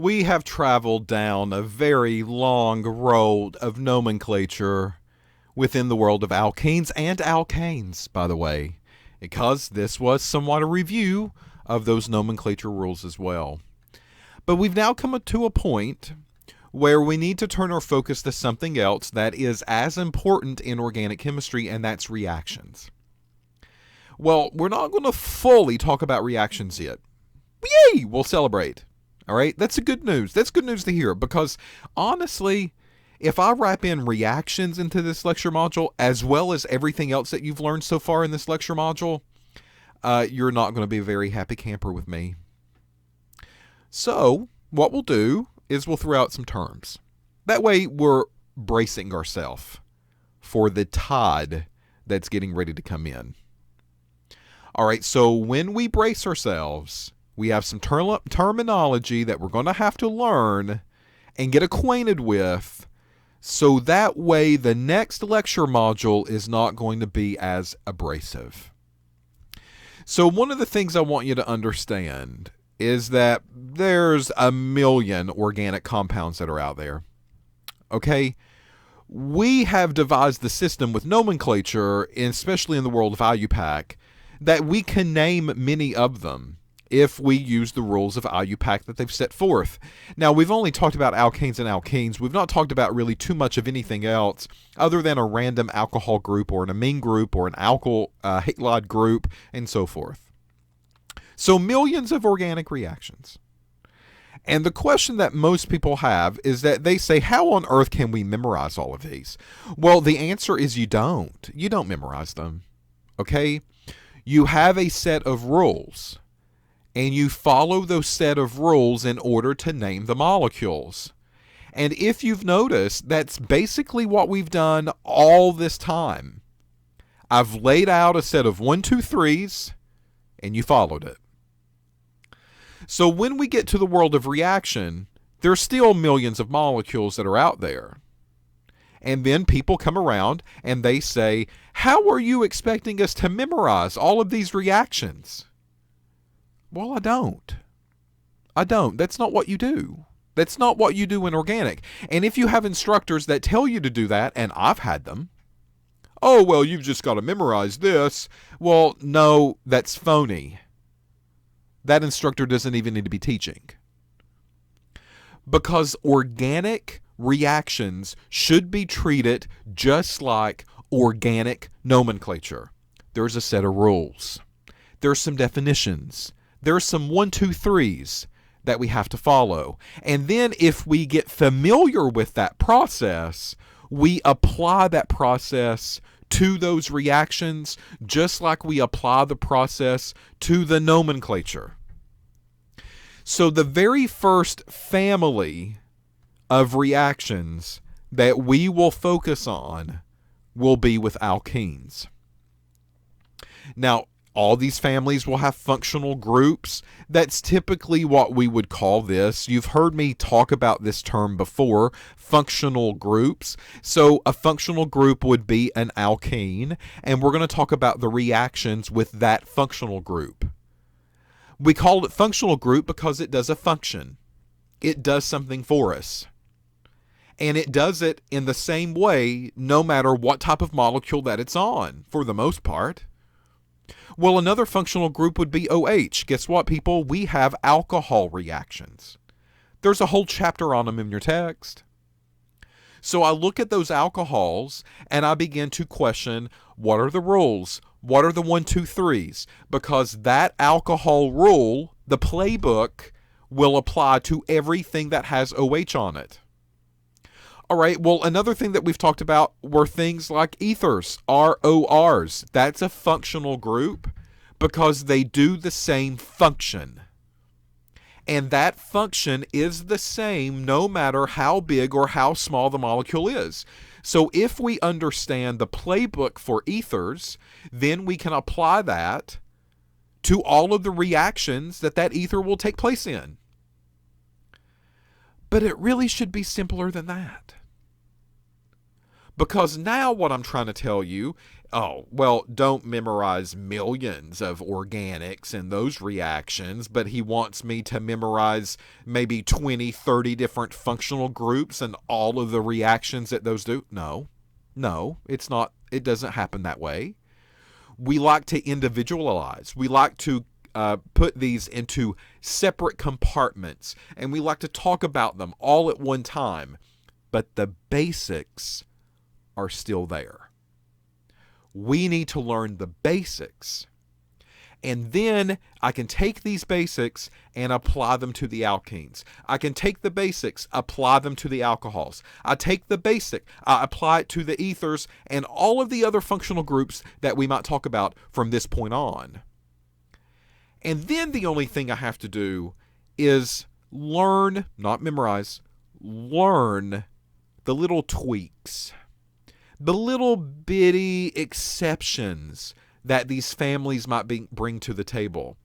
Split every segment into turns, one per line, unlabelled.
We have traveled down a very long road of nomenclature within the world of alkenes and alkanes, by the way, because this was somewhat a review of those nomenclature rules as well. But we've now come to a point where we need to turn our focus to something else that is as important in organic chemistry, and that's reactions. Well, we're not going to fully talk about reactions yet. Yay! We'll celebrate. All right? That's good news. That's good news to hear, because honestly, if I wrap in reactions into this lecture module, as well as everything else that you've learned so far in this lecture module, you're not going to be a very happy camper with me. So, what we'll do is we'll throw out some terms. That way, we're bracing ourselves for the tide that's getting ready to come in. All right, so when we brace ourselves, we have some terminology that we're going to have to learn and get acquainted with, so that way the next lecture module is not going to be as abrasive. So one of the things I want you to understand is that there's a million organic compounds that are out there. Okay? We have devised the system with nomenclature, especially in the world of IUPAC, that we can name many of them if we use the rules of IUPAC that they've set forth. Now, we've only talked about alkanes and alkenes. We've not talked about really too much of anything else other than a random alcohol group or an amine group or an alkyl halide group and so forth. So millions of organic reactions. And the question that most people have is that they say, how on earth can we memorize all of these? Well, the answer is you don't. You don't memorize them. Okay? You have a set of rules, and you follow those set of rules in order to name the molecules. And if you've noticed, that's basically what we've done all this time. I've laid out a set of 1, 2, 3s, and you followed it. So when we get to the world of reaction, there's still millions of molecules that are out there. And then people come around and they say, how are you expecting us to memorize all of these reactions? Well, I don't. That's not what you do. That's not what you do in organic. And if you have instructors that tell you to do that, and I've had them, oh, well, you've just got to memorize this. Well, no, that's phony. That instructor doesn't even need to be teaching. Because organic reactions should be treated just like organic nomenclature. There's a set of rules. There's some definitions. There's some 1, 2, 3s that we have to follow. And then if we get familiar with that process, we apply that process to those reactions just like we apply the process to the nomenclature. So the very first family of reactions that we will focus on will be with alkenes. Now, all these families will have functional groups. That's typically what we would call this. You've heard me talk about this term before, functional groups. So a functional group would be an alkene, and we're going to talk about the reactions with that functional group. We call it functional group because it does a function. It does something for us. And it does it in the same way no matter what type of molecule that it's on, for the most part. Well, another functional group would be OH. Guess what, people? We have alcohol reactions. There's a whole chapter on them in your text. So I look at those alcohols and I begin to question, what are the rules? What are the 1, 2, 3s? Because that alcohol rule, the playbook, will apply to everything that has OH on it. All right, well, another thing that we've talked about were things like ethers, RORs. That's a functional group because they do the same function. And that function is the same no matter how big or how small the molecule is. So if we understand the playbook for ethers, then we can apply that to all of the reactions that ether will take place in. But it really should be simpler than that. Because now what I'm trying to tell you, Oh, well, don't memorize millions of organics and those reactions, but he wants me to memorize maybe 20, 30 different functional groups and all of the reactions that those do. No, it's not. It doesn't happen that way. We like to individualize. We like to put these into separate compartments, and we like to talk about them all at one time. But the basics are still there. We need to learn the basics. And then I can take these basics and apply them to the alkenes. I can take the basics, apply them to the alcohols. I take the basic, I apply it to the ethers and all of the other functional groups that we might talk about from this point on. And then the only thing I have to do is learn, not memorize, learn the little tweaks, the little bitty exceptions that these families might bring to the table.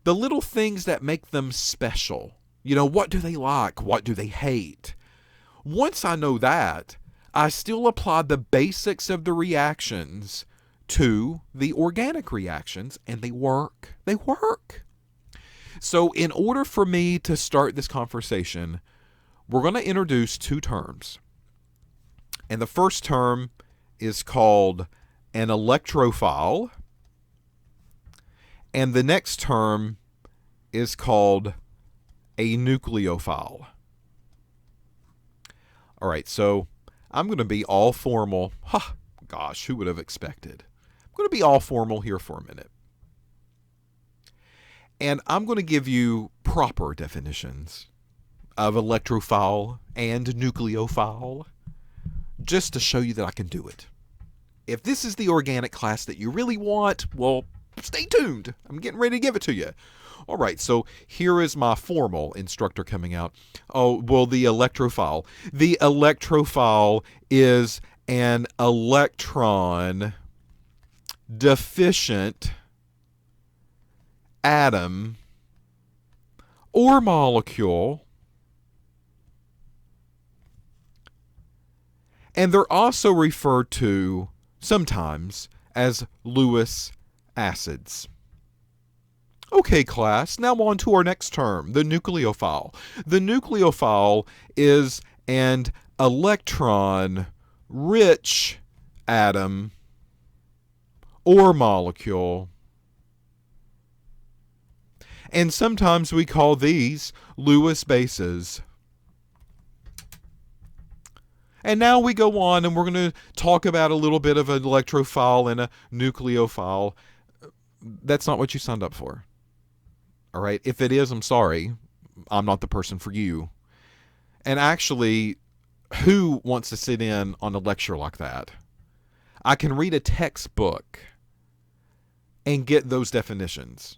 The little things that make them special. You know, what do they like? What do they hate? Once I know that, I still apply the basics of the reactions to the organic reactions, and they work. They work. So in order for me to start this conversation, we're going to introduce two terms. And the first term is called an electrophile. And the next term is called a nucleophile. All right, so I'm going to be all formal. Gosh, who would have expected? I'm going to be all formal here for a minute. And I'm going to give you proper definitions of electrophile and nucleophile just to show you that I can do it. If this is the organic class that you really want, well, stay tuned. I'm getting ready to give it to you. All right, so here is my formal instructor coming out. Oh, well, the electrophile. The electrophile is an electron deficient atom or molecule. And they're also referred to sometimes as Lewis acids. Okay, class, now on to our next term, the nucleophile. The nucleophile is an electron-rich atom or molecule. And sometimes we call these Lewis bases. And now we go on and we're going to talk about a little bit of an electrophile and a nucleophile. That's not what you signed up for. All right? If it is, I'm sorry. I'm not the person for you. And actually, who wants to sit in on a lecture like that? I can read a textbook and get those definitions.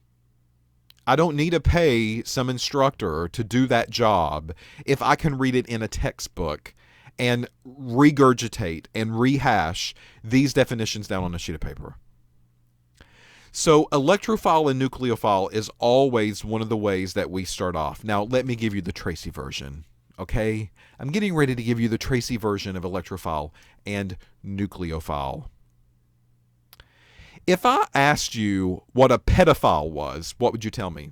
I don't need to pay some instructor to do that job if I can read it in a textbook and regurgitate and rehash these definitions down on a sheet of paper. So electrophile and nucleophile is always one of the ways that we start off. Now, let me give you the Tracy version, okay? I'm getting ready to give you the Tracy version of electrophile and nucleophile. If I asked you what a pedophile was, what would you tell me?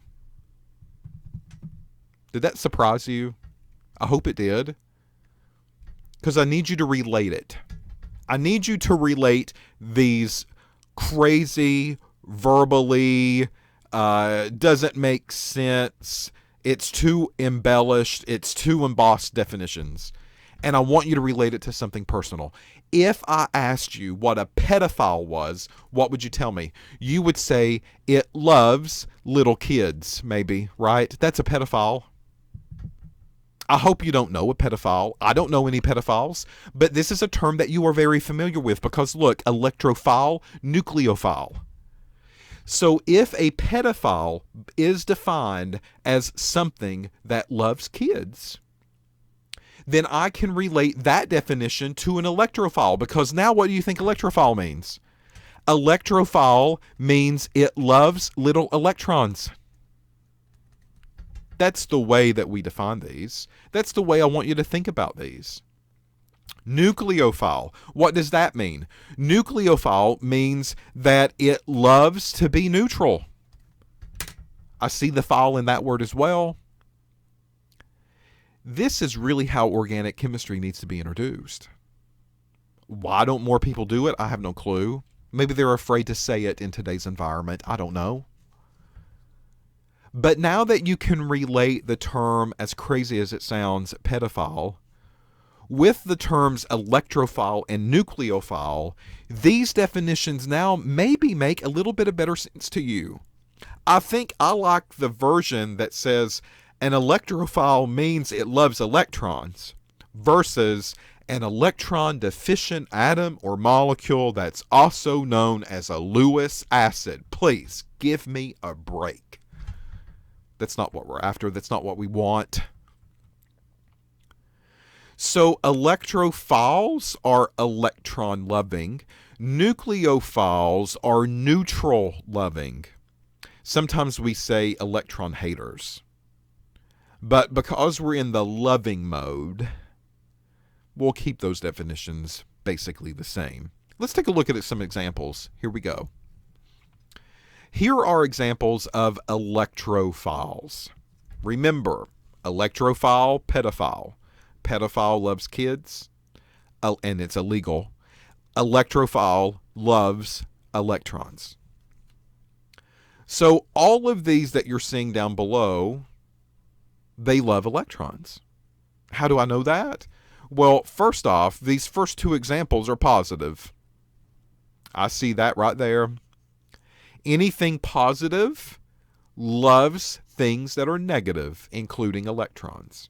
Did that surprise you? I hope it did. Because I need you to relate it. I need you to relate these crazy, verbally, doesn't make sense, it's too embellished, it's too embossed definitions. And I want you to relate it to something personal. If I asked you what a pedophile was, what would you tell me? You would say it loves little kids, maybe, right? That's a pedophile. I hope you don't know a pedophile. I don't know any pedophiles, but this is a term that you are very familiar with because, look, electrophile, nucleophile. So if a pedophile is defined as something that loves kids, then I can relate that definition to an electrophile, because now what do you think electrophile means? Electrophile means it loves little electrons. That's the way that we define these. That's the way I want you to think about these. Nucleophile. What does that mean? Nucleophile means that it loves to be neutral. I see the phile in that word as well. This is really how organic chemistry needs to be introduced. Why don't more people do it? I have no clue. Maybe they're afraid to say it in today's environment. I don't know. But now that you can relate the term, as crazy as it sounds, pedophile, with the terms electrophile and nucleophile, these definitions now maybe make a little bit of better sense to you. I think I like the version that says an electrophile means it loves electrons versus an electron deficient atom or molecule that's also known as a Lewis acid. Please give me a break. That's not what we're after. That's not what we want. So electrophiles are electron loving. Nucleophiles are neutral loving. Sometimes we say electron haters. But because we're in the loving mode, we'll keep those definitions basically the same. Let's take a look at some examples. Here we go. Here are examples of electrophiles. Remember, electrophile, pedophile. Pedophile loves kids, and it's illegal. Electrophile loves electrons. So all of these that you're seeing down below, they love electrons. How do I know that? Well, first off, these first two examples are positive. I see that right there. Anything positive loves things that are negative, including electrons.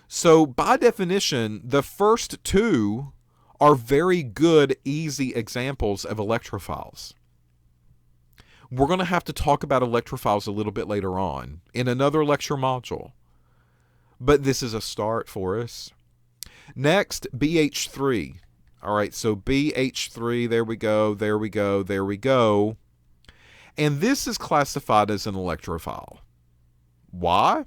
So by definition, the first two are very good, easy examples of electrophiles. We're going to have to talk about electrophiles a little bit later on in another lecture module. But this is a start for us. Next, BH3. All right, so BH3, there we go, there we go, there we go. And this is classified as an electrophile. Why?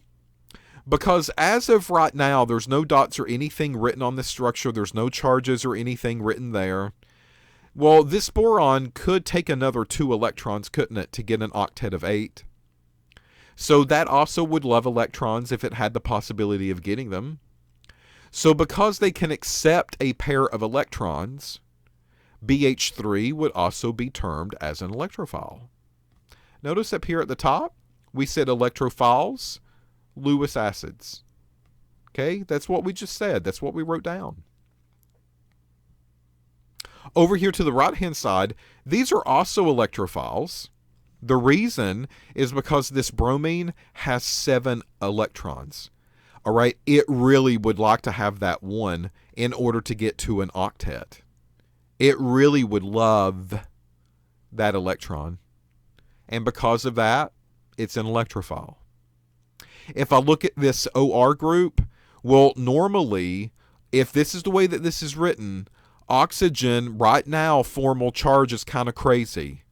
Because as of right now, there's no dots or anything written on this structure. There's no charges or anything written there. Well, this boron could take another 2 electrons, couldn't it, to get an octet of 8? So that also would love electrons if it had the possibility of getting them. So because they can accept a pair of electrons, BH3 would also be termed as an electrophile. Notice up here at the top, we said electrophiles, Lewis acids. Okay, that's what we just said. That's what we wrote down. Over here to the right-hand side, these are also electrophiles. The reason is because this bromine has 7 electrons. All right, it really would like to have that 1 in order to get to an octet. It really would love that electron. And because of that, it's an electrophile. If I look at this OR group, well, normally, if this is the way that this is written, oxygen right now, formal charge is kind of crazy.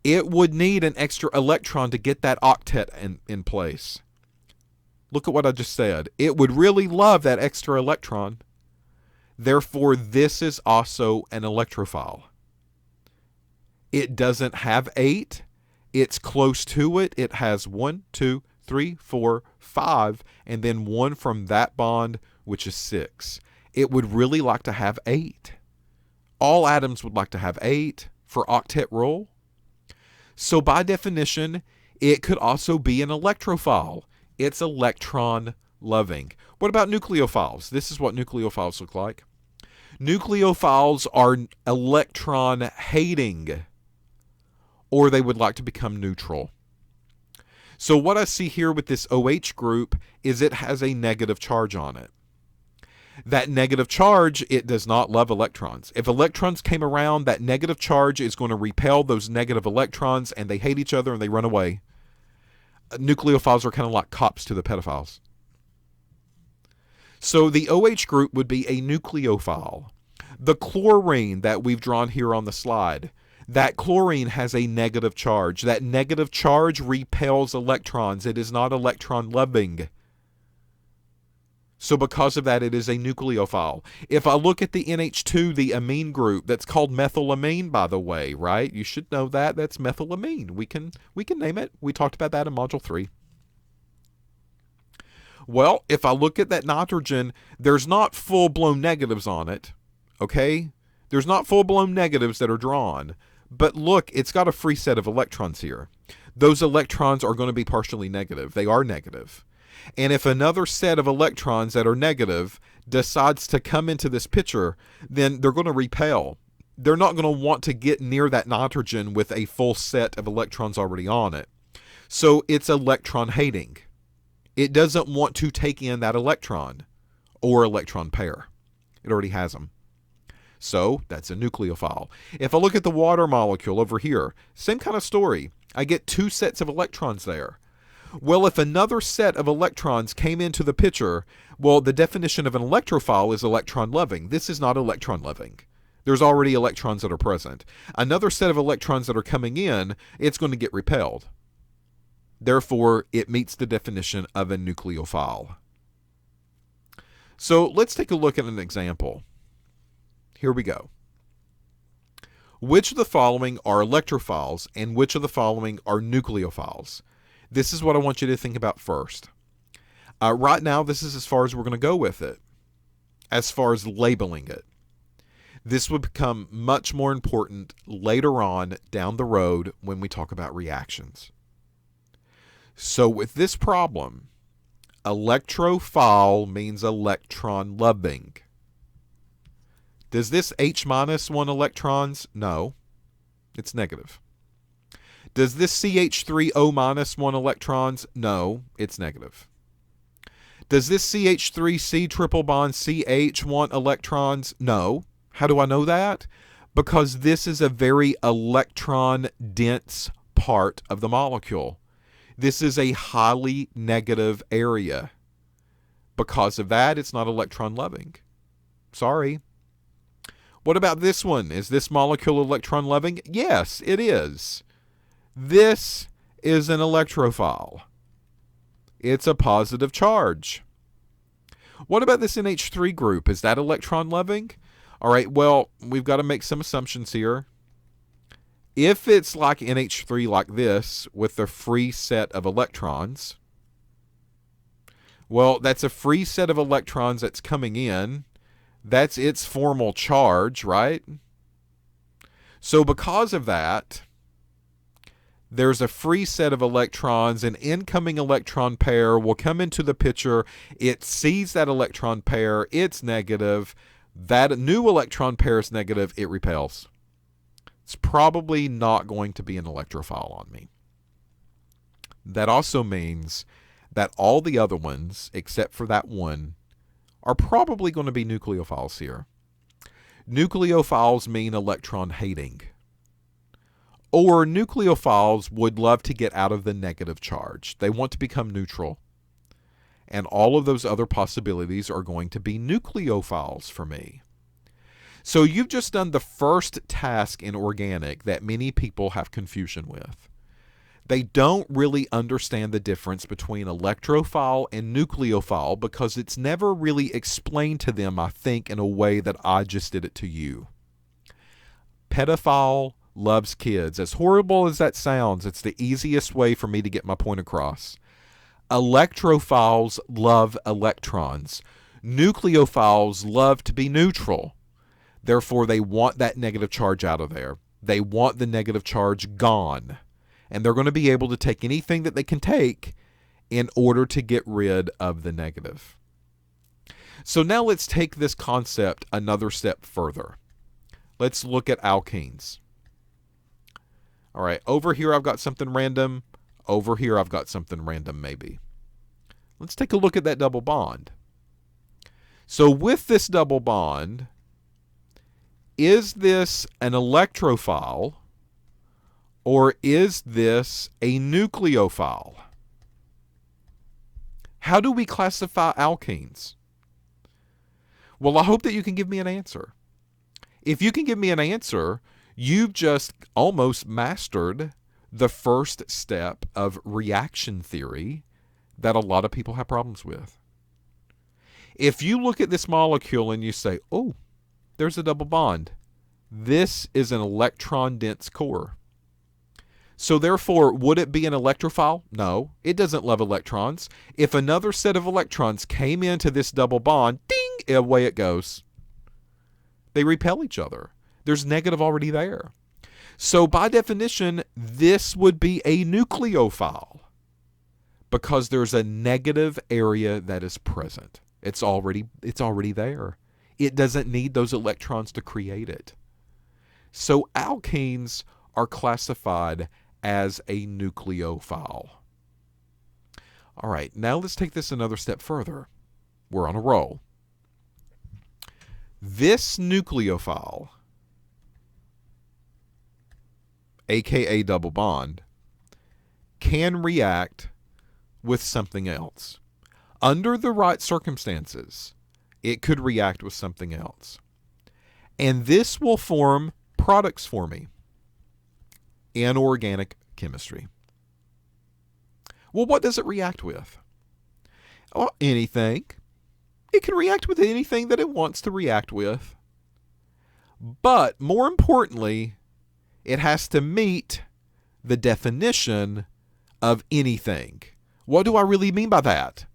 It would need an extra electron to get that octet in place. Look at what I just said. It would really love that extra electron. Therefore, this is also an electrophile. It doesn't have 8. It's close to it. It has 1, 2, 3, 4, 5, and then 1 from that bond, which is 6. It would really like to have 8. All atoms would like to have 8 for octet rule. So by definition, it could also be an electrophile. It's electron loving. What about nucleophiles? This is what nucleophiles look like. Nucleophiles are electron hating, or they would like to become neutral. So what I see here with this OH group is it has a negative charge on it. That negative charge, it does not love electrons. If electrons came around, that negative charge is going to repel those negative electrons, and they hate each other and they run away. Nucleophiles are kind of like cops to the pedophiles. So the OH group would be a nucleophile. The chlorine that we've drawn here on the slide, that chlorine has a negative charge. That negative charge repels electrons. It is not electron loving. So because of that, it is a nucleophile. If I look at the NH2, the amine group, that's called methylamine, by the way, right? You should know that. That's methylamine. We can name it. We talked about that in Module 3. Well, if I look at that nitrogen, there's not full-blown negatives on it, okay? There's not full-blown negatives that are drawn. But look, it's got a free set of electrons here. Those electrons are going to be partially negative. They are negative. And if another set of electrons that are negative decides to come into this picture, then they're going to repel. They're not going to want to get near that nitrogen with a full set of electrons already on it. So it's electron hating. It doesn't want to take in that electron or electron pair. It already has them. So that's a nucleophile. If I look at the water molecule over here, same kind of story. I get two sets of electrons there. Well, if another set of electrons came into the picture, well, the definition of an electrophile is electron-loving. This is not electron-loving. There's already electrons that are present. Another set of electrons that are coming in, it's going to get repelled. Therefore, it meets the definition of a nucleophile. So let's take a look at an example. Here we go. Which of the following are electrophiles and which of the following are nucleophiles? This is what I want you to think about first. Right now, this is as far as we're going to go with it, as far as labeling it. This will become much more important later on down the road when we talk about reactions. So with this problem, electrophile means electron-loving. Does this H minus want electrons? No, it's negative. Does this CH3O minus want electrons? No, it's negative. Does this CH3C triple bond CH want electrons? No. How do I know that? Because this is a very electron-dense part of the molecule. This is a highly negative area. Because of that, it's not electron-loving. Sorry. What about this one? Is this molecule electron-loving? Yes, it is. This is an electrophile. It's a positive charge. What about this NH3 group? Is that electron-loving? All right, well, we've got to make some assumptions here. If it's like NH3 like this with a free set of electrons, well, that's a free set of electrons that's coming in. That's its formal charge, right? So because of that, there's a free set of electrons. An incoming electron pair will come into the picture. It sees that electron pair. It's negative. That new electron pair is negative. It repels. It's probably not going to be an electrophile on me. That also means that all the other ones, except for that one, are probably going to be nucleophiles here. Nucleophiles mean electron hating. Or nucleophiles would love to get out of the negative charge. They want to become neutral. And all of those other possibilities are going to be nucleophiles for me. So you've just done the first task in organic that many people have confusion with. They don't really understand the difference between electrophile and nucleophile because it's never really explained to them, I think, in a way that I just did it to you. Pedophile loves kids. As horrible as that sounds, it's the easiest way for me to get my point across. Electrophiles love electrons. Nucleophiles love to be neutral. Therefore, they want that negative charge out of there. They want the negative charge gone. And they're going to be able to take anything that they can take in order to get rid of the negative. So now let's take this concept another step further. Let's look at alkenes. All right, over here I've got something random. Over here I've got something random maybe. Let's take a look at that double bond. So with this double bond, is this an electrophile or is this a nucleophile? How do we classify alkenes? Well, I hope that you can give me an answer. If you can give me an answer, you've just almost mastered the first step of reaction theory that a lot of people have problems with. If you look at this molecule and you say, oh, there's a double bond, this is an electron-dense core. So therefore, would it be an electrophile? No, it doesn't love electrons. If another set of electrons came into this double bond, ding, away it goes. They repel each other. There's negative already there. So by definition, this would be a nucleophile because there's a negative area that is present. It's already there. It doesn't need those electrons to create it. So alkenes are classified as a nucleophile. All right, now let's take this another step further. We're on a roll. This nucleophile, aka double bond, can react with something else. Under the right circumstances, it could react with something else. And this will form products for me in organic chemistry. Well, what does it react with? Well, anything. It can react with anything that it wants to react with. But more importantly, it has to meet the definition of anything. What do I really mean by that?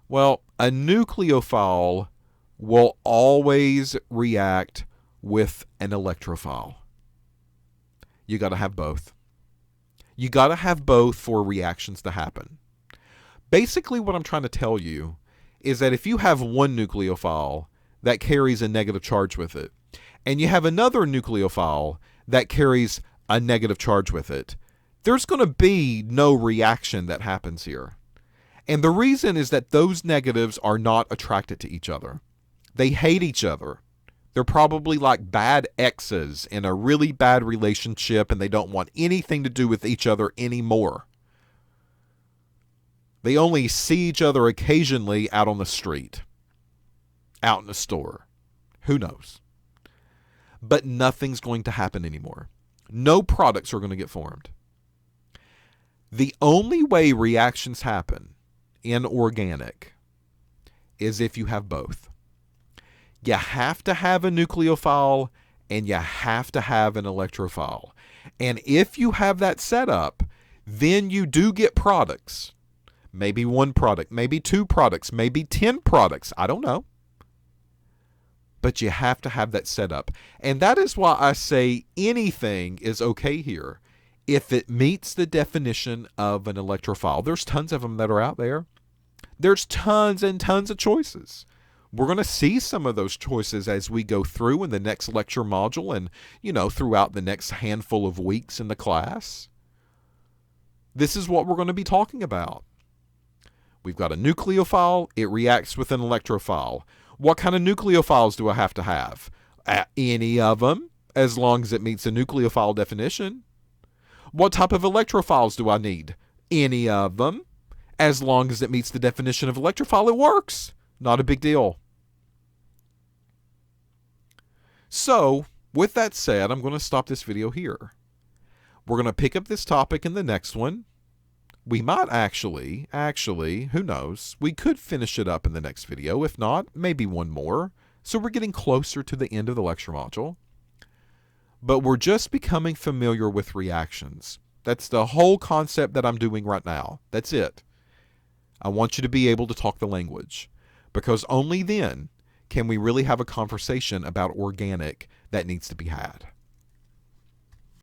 Well, a nucleophile will always react with an electrophile. You got to have both. You got to have both for reactions to happen. Basically, what I'm trying to tell you is that if you have one nucleophile that carries a negative charge with it, and you have another nucleophile that carries a negative charge with it, there's going to be no reaction that happens here. And the reason is that those negatives are not attracted to each other. They hate each other. They're probably like bad exes in a really bad relationship, and they don't want anything to do with each other anymore. They only see each other occasionally out on the street, out in the store. Who knows? But nothing's going to happen anymore. No products are going to get formed. The only way reactions happen in organic is if you have both. You have to have a nucleophile and you have to have an electrophile. And if you have that set up, then you do get products. Maybe one product, maybe two products, maybe 10 products. I don't know. But you have to have that set up. And that is why I say anything is okay here if it meets the definition of an electrophile. There's tons of them that are out there. There's tons and tons of choices. We're going to see some of those choices as we go through in the next lecture module and, throughout the next handful of weeks in the class. This is what we're going to be talking about. We've got a nucleophile. It reacts with an electrophile. What kind of nucleophiles do I have to have? Any of them, as long as it meets the nucleophile definition. What type of electrophiles do I need? Any of them, as long as it meets the definition of electrophile. It works. Not a big deal. So, with that said, I'm going to stop this video here. We're going to pick up this topic in the next one. We might actually, who knows, we could finish it up in the next video. If not, maybe one more. So we're getting closer to the end of the lecture module. But we're just becoming familiar with reactions. That's the whole concept that I'm doing right now. That's it. I want you to be able to talk the language, because only then can we really have a conversation about organic that needs to be had.